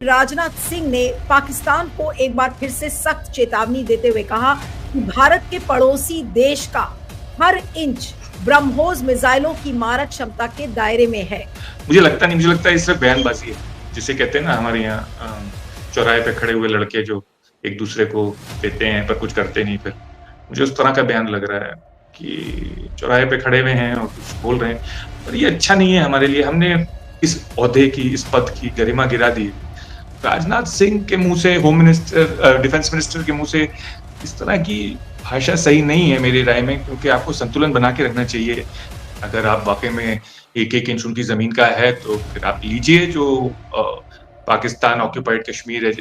राजनाथ सिंह ने पाकिस्तान को एक बार फिर से सख्त चेतावनी देते हुए कहा कि भारत के पड़ोसी देश का हर इंच ब्रह्मोस मिसाइलों की मारक क्षमता के दायरे में है। मुझे लगता नहीं, मुझे लगता है इससे बयानबाजी है, जिसे कहते हैं ना हमारे यहाँ चौराहे पे खड़े हुए लड़के जो एक दूसरे को देते हैं पर कुछ करते नहीं। फिर मुझे उस तरह का बयान लग रहा है कि चौराहे पे खड़े हुए हैं और कुछ बोल रहे हैं, पर ये अच्छा नहीं है हमारे लिए। हमने इस ओहदे की, इस पद की गरिमा गिरा दी। राजनाथ सिंह के मुंह से, होम मिनिस्टर, डिफेंस मिनिस्टर के मुंह से इस तरह की भाषा सही नहीं है मेरी राय में, क्योंकि आपको संतुलन बना के रखना चाहिए। अगर आप वाकई में एक एक इंच उनकी जमीन का है तो फिर आप लीजिए जो पाकिस्तान ऑक्यूपाइड कश्मीर है,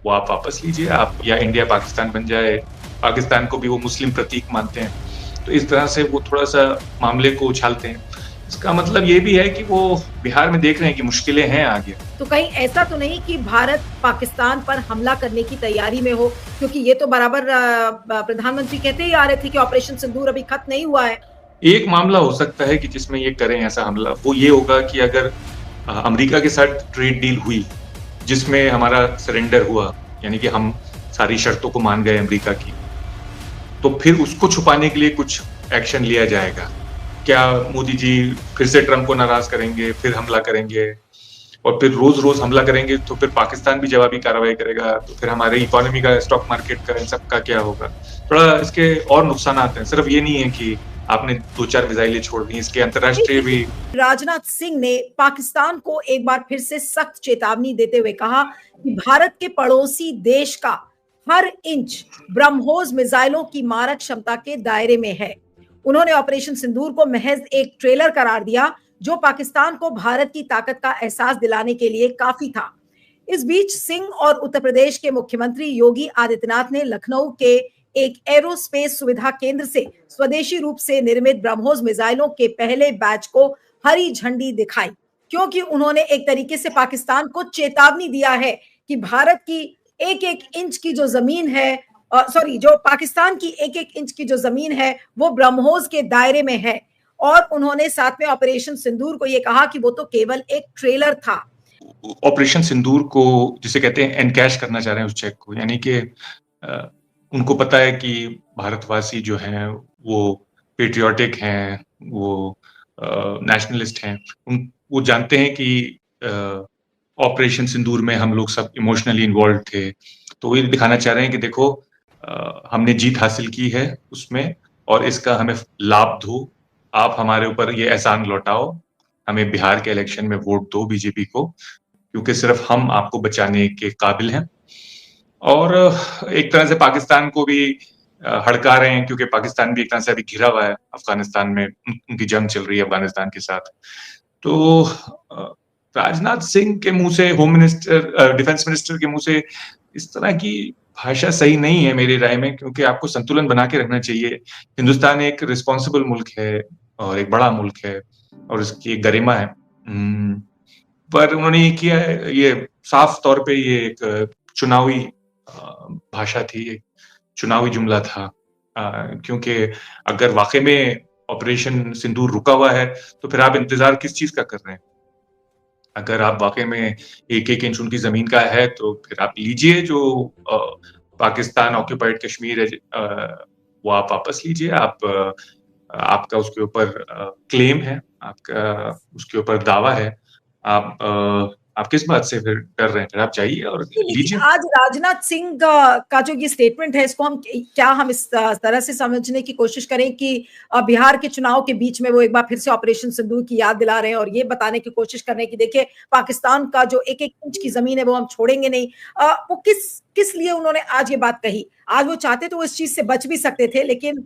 वो आप वापस लीजिए, आप या इंडिया पाकिस्तान बन जाए। पाकिस्तान को भी वो मुस्लिम प्रतीक मानते हैं, तो इस तरह से वो थोड़ा सा मामले को उछालते हैं। इसका मतलब ये भी है कि वो बिहार में देख रहे हैं कि मुश्किलें हैं आगे। तो कहीं ऐसा तो नहीं कि भारत पाकिस्तान पर हमला करने की तैयारी में हो, क्योंकि ये तो बराबर प्रधानमंत्री कहते ही आ रहे थे कि ऑपरेशन सिंदूर अभी खत्म नहीं हुआ है। एक मामला हो सकता है कि जिसमें ये करें ऐसा हमला, वो ये होगा कि अगर अमेरिका के साथ ट्रेड डील हुई जिसमें हमारा सरेंडर हुआ, यानी कि हम सारी शर्तों को मान गए अमेरिका की, तो फिर उसको छुपाने के लिए कुछ एक्शन लिया जाएगा। क्या मोदी जी फिर से ट्रंप को नाराज करेंगे, फिर हमला करेंगे, और फिर रोज रोज हमला करेंगे तो फिर पाकिस्तान भी जवाबी कार्रवाई करेगा, तो फिर हमारे इकोनॉमी का, स्टॉक मार्केट का, इन सब का क्या होगा। थोड़ा इसके और नुकसान आते हैं, सिर्फ ये नहीं है कि आपने 2-4 मिसाइलें छोड़ दी, इसके अंतर्राष्ट्रीय भी। राजनाथ सिंह ने पाकिस्तान को एक बार फिर से सख्त चेतावनी देते हुए कहा कि भारत के पड़ोसी देश का हर इंच ब्रह्मोस मिसाइलों की मारक क्षमता के दायरे में है। उन्होंने ऑपरेशन सिंदूर को महज एक ट्रेलर करार दिया, जो पाकिस्तान को भारत की ताकत का एहसास दिलाने के लिए काफी था। इस बीच सिंह और उत्तर प्रदेश के मुख्यमंत्री योगी आदित्यनाथ ने लखनऊ के एक एरोस्पेस सुविधा केंद्र से स्वदेशी रूप से निर्मित ब्रह्मोस मिसाइलों के पहले बैच को हरी झंडी दिखाई, क्योंकि उन्होंने एक तरीके से पाकिस्तान को चेतावनी दिया है कि भारत की एक एक इंच की जो जमीन है, सॉरी, जो पाकिस्तान की एक एक इंच की जो जमीन है वो ब्रह्मोस के दायरे में है। और उन्होंने साथ में ऑपरेशन सिंदूर को ये कहा कि वो तो केवल एक ट्रेलर था। ऑपरेशन सिंदूर को, जिसे कहते हैं, एनकैश करना चाह रहे हैं उस चेक को, यानी कि उनको पता है कि भारतवासी जो हैं वो पेट्रियोटिक हैं, वो नेशनलिस्ट हैं। वो जानते हैं कि ऑपरेशन सिंदूर में हम लोग सब इमोशनली इन्वॉल्व थे, तो वो ये दिखाना चाह रहे हैं कि देखो, हमने जीत हासिल की है उसमें, और इसका हमें लाभ दो, आप हमारे ऊपर ये एहसान लौटाओ, हमें बिहार के इलेक्शन में वोट दो बीजेपी को, क्योंकि सिर्फ हम आपको बचाने के काबिल हैं। और एक तरह से पाकिस्तान को भी हड़का रहे हैं, क्योंकि पाकिस्तान भी एक तरह से अभी घिरा हुआ है अफगानिस्तान में, उनकी जंग चल रही है अफगानिस्तान के साथ। तो राजनाथ सिंह के मुंह से, होम मिनिस्टर, डिफेंस मिनिस्टर के मुंह से इस तरह की भाषा सही नहीं है मेरी राय में, क्योंकि आपको संतुलन बना के रखना चाहिए। हिंदुस्तान एक रिस्पॉन्सिबल मुल्क है और एक बड़ा मुल्क है और इसकी एक गरिमा है। पर उन्होंने ये किया है, ये साफ तौर पे ये एक चुनावी भाषा थी, एक चुनावी जुमला था, क्योंकि अगर वाकई में ऑपरेशन सिंदूर रुका हुआ है तो फिर आप इंतजार किस चीज का कर रहे हैं। अगर आप वाकई में एक एक इंच उनकी जमीन का है तो फिर आप लीजिए जो पाकिस्तान ऑक्यूपाइड कश्मीर है, वो आप वापस लीजिए, आपका उसके ऊपर क्लेम है, आपका उसके ऊपर दावा है, आप किस बात से फिर कर रहे हैं, फिर आप जाइए और लेकिन लीजिए। आज राजनाथ सिंह का जो ये स्टेटमेंट है, इसको हम इस तरह से समझने की कोशिश करें कि बिहार के चुनाव के बीच में वो एक बार फिर से ऑपरेशन सिंदूर की याद दिला रहे हैं और ये बताने की कोशिश कर रहे हैं कि देखिए, पाकिस्तान का जो एक एक इंच की जमीन है वो हम छोड़ेंगे नहीं। वो किस लिए उन्होंने आज ये बात कही? आज वो चाहते तो वो इस चीज से बच भी सकते थे, लेकिन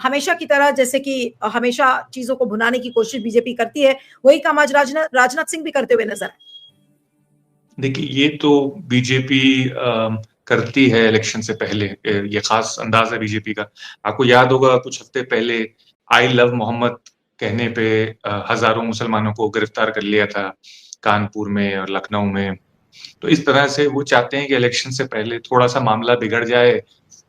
हमेशा की तरह, जैसे कि हमेशा चीजों को भुनाने की कोशिश बीजेपी करती है, वही काम आज राजनाथ सिंह भी करते हुए नजर आए। देखिए, ये तो बीजेपी करती है इलेक्शन से पहले, ये खास अंदाज है बीजेपी का। आपको याद होगा कुछ हफ्ते पहले आई लव मोहम्मद कहने पे हजारों मुसलमानों को गिरफ्तार कर लिया था कानपुर में और लखनऊ में। तो इस तरह से वो चाहते हैं कि इलेक्शन से पहले थोड़ा सा मामला बिगड़ जाए,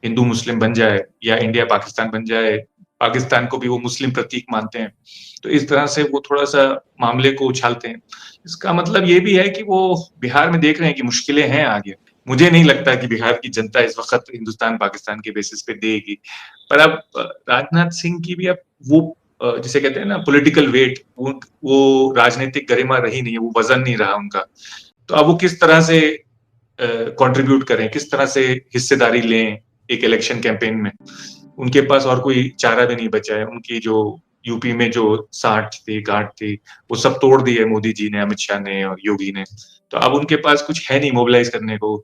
हिंदू मुस्लिम बन जाए या इंडिया पाकिस्तान बन जाए, पाकिस्तान को भी वो मुस्लिम प्रतीक मानते हैं। तो इस तरह से वो थोड़ा-सा मामले को उछालते हैं। इसका मतलब ये भी है कि वो बिहार में देख रहे हैं कि मुश्किलें हैं आगे। मुझे नहीं लगता कि बिहार की जनता इस वक़्त हिंदुस्तान-पाकिस्तान के बेसिस पे देगी। पर अब राजनाथ सिंह की भी अब वो जिसे कहते हैं ना पॉलिटिकल वेट, वो राजनीतिक गरिमा रही नहीं है, वो वज़न नहीं रहा उनका। तो अब वो किस तरह से कंट्रीब्यूट करें, किस तरह से हिस्सेदारी लें एक इलेक्शन कैंपेन में। उनके पास और कोई चारा भी नहीं बचा है। उनकी जो यूपी में जो साठ थी, गांठ थी, वो सब तोड़ दी है मोदी जी ने, अमित शाह ने और योगी ने। तो अब उनके पास कुछ है नहीं मोबिलाइज करने को।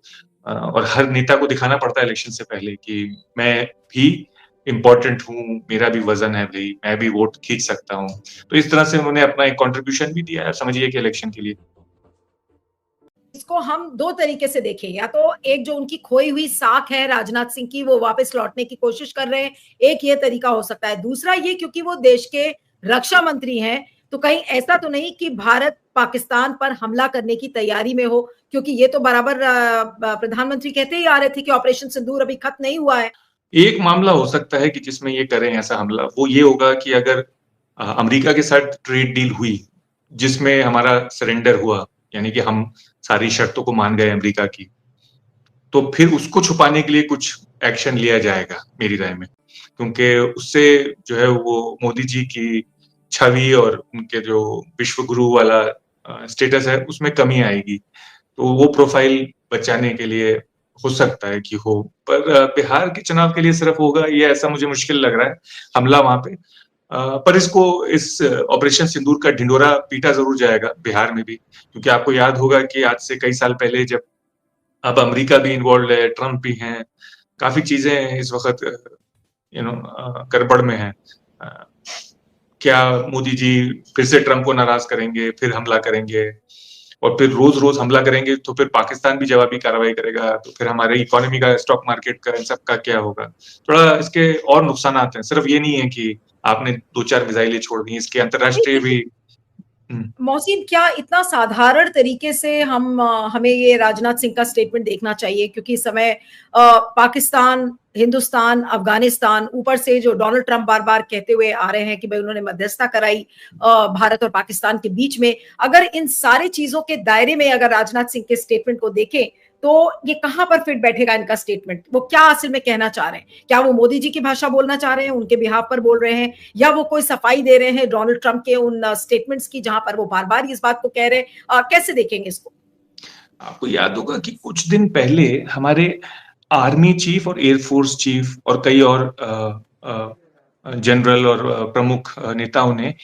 और हर नेता को दिखाना पड़ता है इलेक्शन से पहले कि मैं भी इम्पोर्टेंट हूँ, मेरा भी वजन है भाई, मैं भी वोट खींच सकता हूँ। तो इस तरह से उन्होंने अपना एक कंट्रीब्यूशन भी दिया है समझिए कि इलेक्शन के लिए। इसको हम दो तरीके से देखें, या तो एक जो उनकी खोई हुई साख है राजनाथ सिंह की, वो वापस लौटने की कोशिश कर रहे हैं, एक ये तरीका हो सकता है। दूसरा ये, क्योंकि वो देश के रक्षा मंत्री हैं, तो कहीं ऐसा तो नहीं कि भारत पाकिस्तान पर हमला करने की तैयारी में हो, क्योंकि ये तो बराबर प्रधानमंत्री कहते ही आ रहे थे कि ऑपरेशन सिंदूर अभी खत्म नहीं हुआ है। एक मामला हो सकता है कि जिसमें ये करें ऐसा हमला, वो ये होगा कि अगर अमेरिका के साथ ट्रेड डील हुई जिसमें हमारा सरेंडर हुआ, यानी कि हम सारी शर्तों को मान गए अमेरिका की, तो फिर उसको छुपाने के लिए कुछ एक्शन लिया जाएगा मेरी राय में। क्योंकि उससे जो है वो मोदी जी की छवि और उनके जो विश्व गुरु वाला स्टेटस है उसमें कमी आएगी। तो वो प्रोफाइल बचाने के लिए हो सकता है कि हो, पर बिहार के चुनाव के लिए सिर्फ होगा ये ऐसा मुझे मुश्किल लग रहा है हमला वहां पे। पर इस ऑपरेशन सिंदूर का ढिंढोरा पीटा जरूर जाएगा बिहार में भी, क्योंकि आपको याद होगा कि आज से कई साल पहले जब अब अमेरिका भी इन्वॉल्व है, ट्रंप भी हैं, काफी चीजें इस वक्त गड़बड़ में है। क्या मोदी जी फिर से ट्रंप को नाराज करेंगे, फिर हमला करेंगे, और फिर रोज रोज हमला करेंगे तो फिर पाकिस्तान भी जवाबी कार्रवाई करेगा, तो फिर हमारे इकोनॉमी का, स्टॉक मार्केट का, इन सब का क्या होगा। थोड़ा इसके और नुकसान हैं, सिर्फ ये नहीं है कि आपने 2-4 मिसाइलें छोड़ दी, इसके अंतरराष्ट्रीय भी। मौसीम, क्या इतना साधारण तरीके से हमें ये राजनाथ सिंह का स्टेटमेंट देखना चाहिए? क्योंकि इस समय पाकिस्तान, हिंदुस्तान, अफगानिस्तान, ऊपर से जो डोनाल्ड ट्रंप बार बार कहते हुए आ रहे हैं कि भाई उन्होंने मध्यस्थता कराई भारत और पाकिस्तान के बीच में। अगर इन सारी चीजों के दायरे में अगर राजनाथ सिंह के स्टेटमेंट को देखें, तो ये कहां पर फिट बैठेगा इनका स्टेटमेंट? वो क्या असल में कहना चाह रहे हैं? क्या वो मोदी जी की भाषा बोलना चाह रहे हैं, उनके बिहाफ पर बोल रहे हैं, या वो कोई सफाई दे रहे हैं डोनाल्ड ट्रंप के उन स्टेटमेंट्स की जहां पर वो बार बार इस बात को कह रहे हैं? कैसे देखेंगे इसको? आपको याद होगा कि कुछ दिन पहले हमारे आर्मी चीफ और एयरफोर्स चीफ और कई और जनरल और प्रमुख नेताओं ने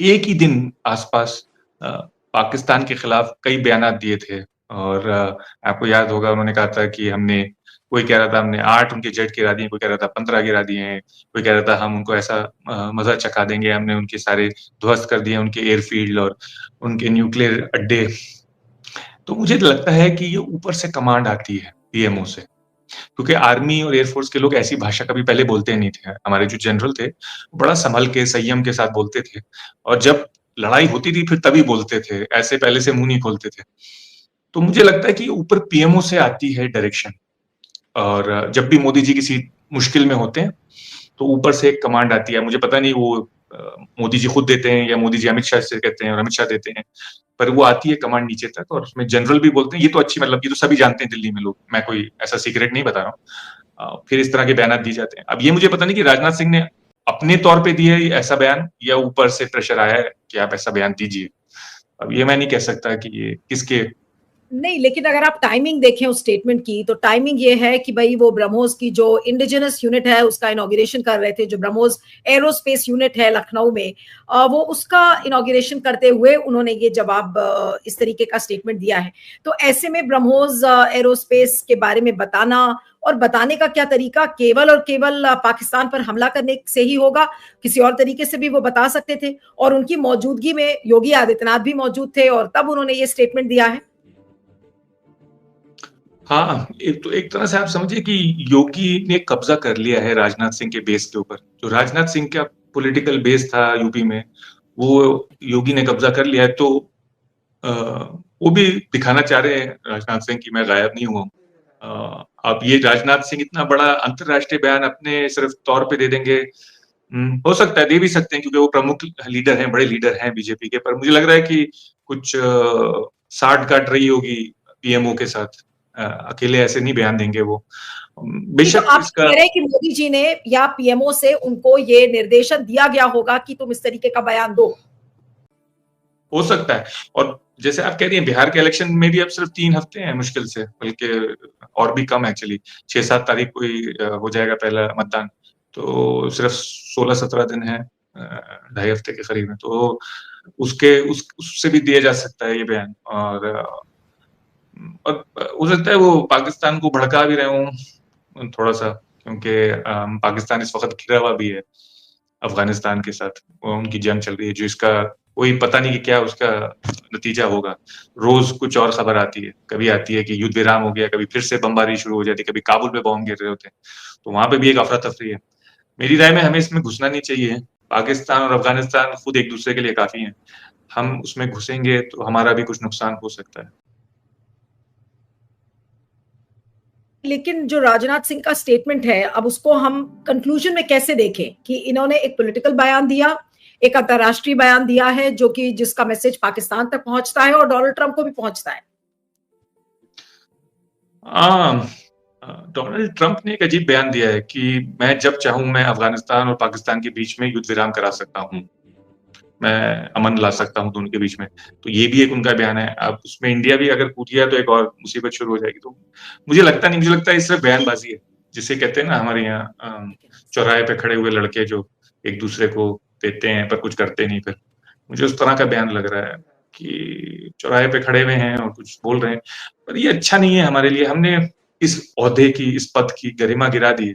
एक ही दिन आसपास पाकिस्तान के खिलाफ कई बयान दिए थे। और आपको याद होगा उन्होंने कहा था कि कोई कह रहा था हमने 8 उनके जेट गिरा दिए, कोई कह रहा था 15 गिरा दिए हैं, कोई कह रहा था हम उनको ऐसा मजा चखा देंगे, हमने उनके सारे ध्वस्त कर दिए, उनके एयरफील्ड और उनके न्यूक्लियर अड्डे। तो मुझे लगता है कि ये ऊपर से कमांड आती है पीएमओ से, क्योंकि आर्मी और एयरफोर्स के लोग ऐसी भाषा कभी पहले बोलते नहीं थे। हमारे जो जनरल थे बड़ा संभल के, संयम के साथ बोलते थे, और जब लड़ाई होती थी फिर तभी बोलते थे, ऐसे पहले से मुंह नहीं खोलते थे। तो मुझे लगता है कि ऊपर पीएमओ से आती है डायरेक्शन, और जब भी मोदी जी किसी मुश्किल में होते हैं तो ऊपर से एक कमांड आती है। मुझे पता नहीं वो मोदी जी खुद देते हैं या मोदी जी अमित शाह से कहते हैं और अमित शाह देते हैं, पर वो आती है कमांड नीचे तक, और उसमें जनरल भी बोलते हैं। ये तो अच्छी, मतलब ये तो सभी जानते हैं दिल्ली में लोग, मैं कोई ऐसा सीक्रेट नहीं बता रहा हूँ। फिर इस तरह के बयान दिए जाते हैं। अब ये मुझे पता नहीं कि राजनाथ सिंह ने अपने तौर पे दिए ऐसा बयान या ऊपर से प्रेशर आया है कि आप ऐसा बयान दीजिए। अब ये मैं नहीं कह सकता कि ये किसके। नहीं, लेकिन अगर आप टाइमिंग देखें उस स्टेटमेंट की, तो टाइमिंग ये है कि भाई वो ब्रह्मोस की जो इंडिजिनस यूनिट है उसका इनॉग्रेशन कर रहे थे, जो ब्रह्मोस एरोस्पेस यूनिट है लखनऊ में, वो उसका इनॉग्रेशन करते हुए उन्होंने ये जवाब, इस तरीके का स्टेटमेंट दिया है। तो ऐसे में ब्रह्मोस एरोस्पेस के बारे में बताना, और बताने का क्या तरीका, केवल और केवल पाकिस्तान पर हमला करने से ही होगा? किसी और तरीके से भी वो बता सकते थे, और उनकी मौजूदगी में योगी आदित्यनाथ भी मौजूद थे, और तब उन्होंने ये स्टेटमेंट दिया है। हाँ, एक तरह से आप समझिए कि योगी ने कब्जा कर लिया है राजनाथ सिंह के बेस के ऊपर। जो राजनाथ सिंह का पॉलिटिकल बेस था यूपी में, वो योगी ने कब्जा कर लिया है। तो वो भी दिखाना चाह रहे हैं राजनाथ सिंह की मैं गायब नहीं हुआ हूँ। अब ये राजनाथ सिंह इतना बड़ा अंतरराष्ट्रीय बयान अपने सिर्फ तौर पे दे देंगे, हो सकता है, दे भी सकते हैं क्योंकि वो प्रमुख लीडर हैं, बड़े लीडर हैं बीजेपी के, पर मुझे लग रहा है कि कुछ साठ-गांठ रही होगी पीएमओ के साथ। अकेले ऐसे नहीं बयान देंगे वो। नहीं, तो बेशक आप इसका कह रहे हैं कि मोदी जी ने या पीएमओ से उनको ये निर्देशन दिया गया होगा कि तुम इस तरीके का बयान दो। हो सकता है। और जैसे आप कह रही हैं बिहार के इलेक्शन में भी अब सिर्फ 3 हफ्ते हैं मुश्किल से, बल्कि और भी कम एक्चुअली। 6-7 तारीख को ही हो जाएगा पहला मतदान। तो सिर्फ 16-17 दिन है, 2.5 हफ्ते के करीब है। तो उससे भी दिया जा सकता है ये बयान। और हो सकता है वो पाकिस्तान को भड़का भी रहे हों थोड़ा-सा, क्योंकि पाकिस्तान इस वक़्त घिरा हुआ भी है अफ़गानिस्तान के साथ। उनकी जंग चल रही है, जो इसका कोई पता नहीं कि क्या उसका नतीजा होगा। रोज़ कुछ और खबर आती है। कभी आती है कि युद्ध विराम हो गया, कभी फिर से बमबारी शुरू हो जाती है, कभी काबुल पे बॉम्ब गिर रहे होते हैं। तो वहाँ पे भी एक अफ़रा-तफ़री है। मेरी राय में हमें इसमें घुसना नहीं चाहिए। पाकिस्तान और अफ़गानिस्तान खुद एक-दूसरे के लिए काफ़ी हैं। हम उसमें घुसेंगे तो हमारा भी कुछ नुकसान हो सकता है। लेकिन जो राजनाथ सिंह का स्टेटमेंट है, अब उसको हम कंक्लूजन में कैसे देखें कि इन्होंने एक पॉलिटिकल बयान दिया, एक अंतर्राष्ट्रीय बयान दिया है जो कि जिसका मैसेज पाकिस्तान तक पहुंचता है और डोनाल्ड ट्रंप को भी पहुंचता है। डोनाल्ड ट्रंप ने एक अजीब बयान दिया है कि मैं जब चाहूं मैं अफगानिस्तान और पाकिस्तान के बीच में युद्ध विराम करा सकता हूं, मैं अमन ला सकता हूं दोनों के बीच में। तो ये भी एक उनका बयान है। अब उसमें इंडिया भी अगर कूद गया तो एक और मुसीबत शुरू हो जाएगी। तो मुझे लगता नहीं, मुझे लगता है ये सिर्फ बयानबाजी है, जिसे कहते हैं ना हमारे यहाँ चौराहे पे खड़े हुए लड़के जो एक दूसरे को देते हैं पर कुछ करते नहीं। फिर मुझे उस तरह का बयान लग रहा है कि चौराहे पे खड़े हुए हैं और कुछ बोल रहे हैं, पर ये अच्छा नहीं है हमारे लिए। हमने इस ओहदे की, इस पद की गरिमा गिरा दी है।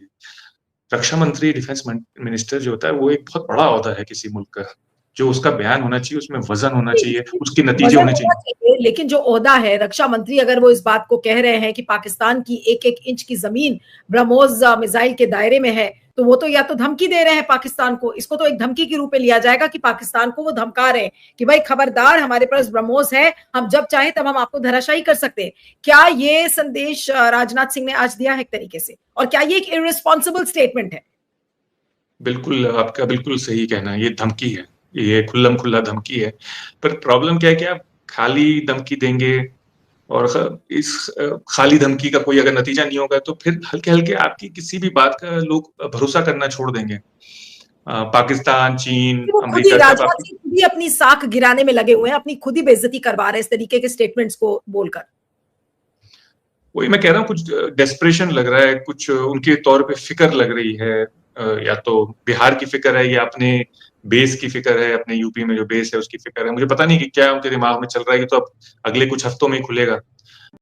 रक्षा मंत्री, डिफेंस मिनिस्टर जो होता है वो एक बहुत बड़ा ओहदा है किसी मुल्क का। जो उसका बयान होना चाहिए, उसमें वजन होना चाहिए, उसके नतीजे वजन होने होना चाहिए। चाहिए, लेकिन जो ओहदा है रक्षा मंत्री, अगर वो इस बात को कह रहे हैं कि पाकिस्तान की एक एक इंच की जमीन ब्रह्मोस मिसाइल के दायरे में है, तो वो तो या तो धमकी दे रहे हैं पाकिस्तान को, इसको तो एक धमकी के रूप में लिया जाएगा कि पाकिस्तान को वो धमका रहे हैं कि भाई खबरदार, हमारे पास ब्रह्मोस है, हम जब चाहे तब हम आपको धराशायी कर सकते हैं। क्या ये संदेश राजनाथ सिंह ने आज दिया है एक तरीके से, और क्या ये एक इररिस्पॉन्सिबल स्टेटमेंट है? बिल्कुल, आपका बिल्कुल सही कहना है, ये धमकी है, ये खुल्लम-खुल्ला धमकी है। पर प्रॉब्लम क्या है कि आप खाली धमकी देंगे और खाली धमकी का कोई अगर नतीजा नहीं होगा तो फिर हल्के-हल्के आपकी किसी भी बात का लोग भरोसा करना छोड़ देंगे। पाकिस्तान, चीन, वो खुद ही अमेरिका सब राजनाथ आपकी। सिंह खुद ही अपनी साख गिराने में लगे हुए हैं, अपनी खुद ही बेइज्जती करवा रहे हैं इस तरीके के स्टेटमेंट्स को बोलकर। वही मैं कह रहा हूँ, कुछ डेस्परेशन लग रहा है, कुछ उनके तौर पे फ़िक्र लग रही है। या तो बिहार की फ़िक्र है या अपने बेस की फ़िक्र है, अपने यूपी में जो बेस है उसकी फ़िक्र है। मुझे पता नहीं कि क्या उनके दिमाग में चल रहा है, ये तो अब अगले कुछ हफ्तों में ही खुलेगा।